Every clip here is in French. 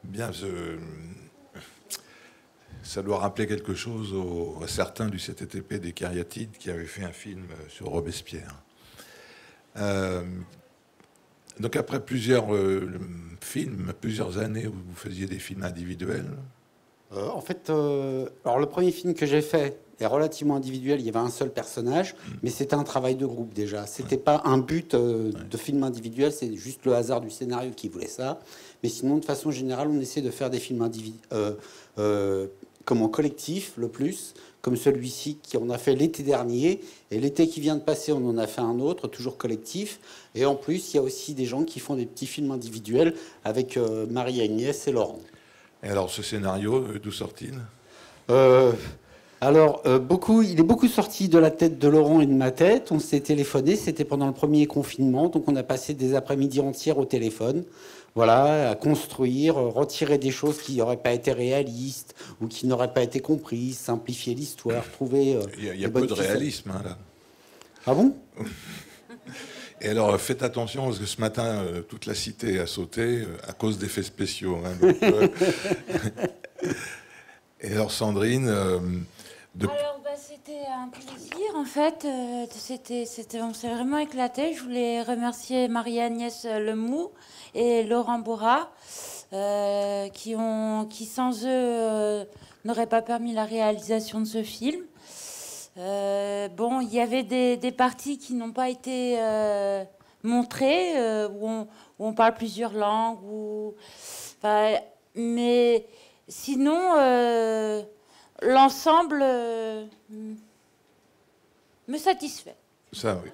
Bien, ça doit rappeler quelque chose à certains du CTTP des Cariatides qui avaient fait un film sur Robespierre. Donc après plusieurs films, plusieurs années où vous faisiez des films individuels. En fait, alors le premier film que j'ai fait est relativement individuel. Il y avait un seul personnage, mais c'était un travail de groupe déjà. C'était pas un but de film individuel, c'est juste le hasard du scénario qui voulait ça. Mais sinon, de façon générale, on essaie de faire des films comme en collectif le plus, comme celui-ci qu'on a fait l'été dernier. Et l'été qui vient de passer, on en a fait un autre, toujours collectif. Et en plus, il y a aussi des gens qui font des petits films individuels avec Marie-Agnès et Laurent. Et alors, ce scénario, d'où sort-il ? Il est beaucoup sorti de la tête de Laurent et de ma tête. On s'est téléphoné, c'était pendant le premier confinement, donc on a passé des après-midi entières au téléphone, voilà, à construire, retirer des choses qui n'auraient pas été réalistes ou qui n'auraient pas été comprises, simplifier l'histoire, trouver. Il y a peu de réalisme, hein, là. Ah bon ? Et alors, faites attention, parce que ce matin, toute la cité a sauté à cause d'effets spéciaux. Hein, donc, Et alors, Sandrine... Alors, c'était un plaisir, en fait. On s'est vraiment éclaté. Je voulais remercier Marie-Agnès Lemoux et Laurent Bourrat, qui, sans eux, n'auraient pas permis la réalisation de ce film. Il y avait des parties qui n'ont pas été montrées, où on parle plusieurs langues. Mais sinon, l'ensemble me satisfait. Ça, oui.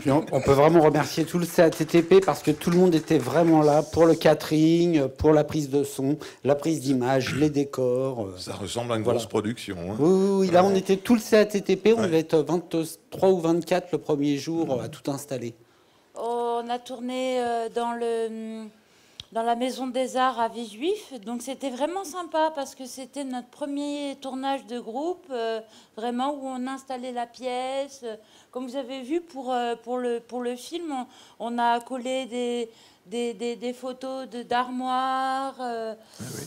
Puis on peut vraiment remercier tout le CATTP parce que tout le monde était vraiment là pour le catering, pour la prise de son, la prise d'image, les décors. Ça ressemble à une grosse production. Hein. Oui, là on était tout le CATTP, on devait être 23 ou 24 le premier jour à tout installer. On a tourné dans la Maison des Arts à Villejuif, donc c'était vraiment sympa parce que c'était notre premier tournage de groupe, vraiment où on installait la pièce. Comme vous avez vu pour le film, on a collé des photos d'armoires.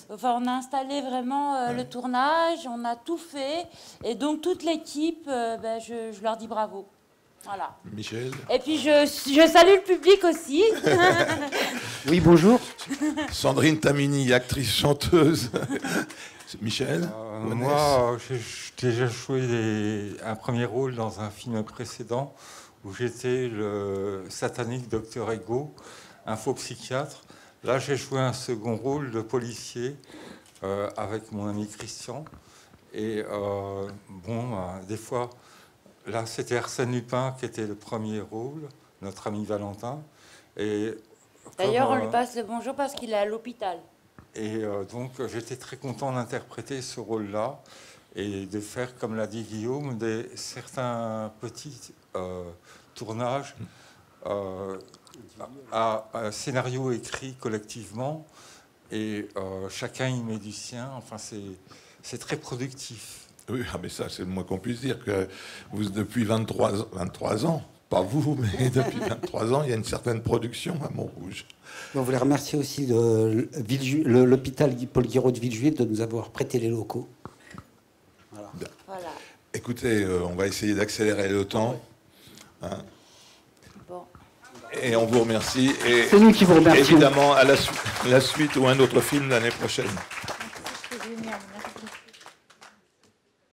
Enfin, on a installé vraiment le tournage, on a tout fait. Et donc toute l'équipe, je leur dis bravo. Voilà. Michel. Et puis je salue le public aussi. Oui, bonjour. Sandrine Tamini, actrice chanteuse. Michel. Moi, j'ai déjà joué un premier rôle dans un film précédent où j'étais le satanique Dr Ego, un faux psychiatre. Là, j'ai joué un second rôle de policier avec mon ami Christian. Et des fois. Là, c'était Arsène Lupin qui était le premier rôle, notre ami Valentin. D'ailleurs, on lui passe le bonjour parce qu'il est à l'hôpital. Et donc, j'étais très content d'interpréter ce rôle-là et de faire, comme l'a dit Guillaume, certains petits tournages à scénario écrit collectivement. Et chacun y met du sien. Enfin, c'est très productif. Oui, mais ça, c'est le moins qu'on puisse dire. Que vous, depuis 23 ans, pas vous, mais depuis 23 ans, il y a une certaine production à Montrouge. On voulait remercier aussi l'hôpital Paul Guiraud de Villejuif de nous avoir prêté les locaux. Voilà. Écoutez, on va essayer d'accélérer le temps. Hein. Bon. Et on vous remercie. Et c'est nous qui vous remercions. Évidemment, à la suite ou un autre film l'année prochaine. C'est génial, merci.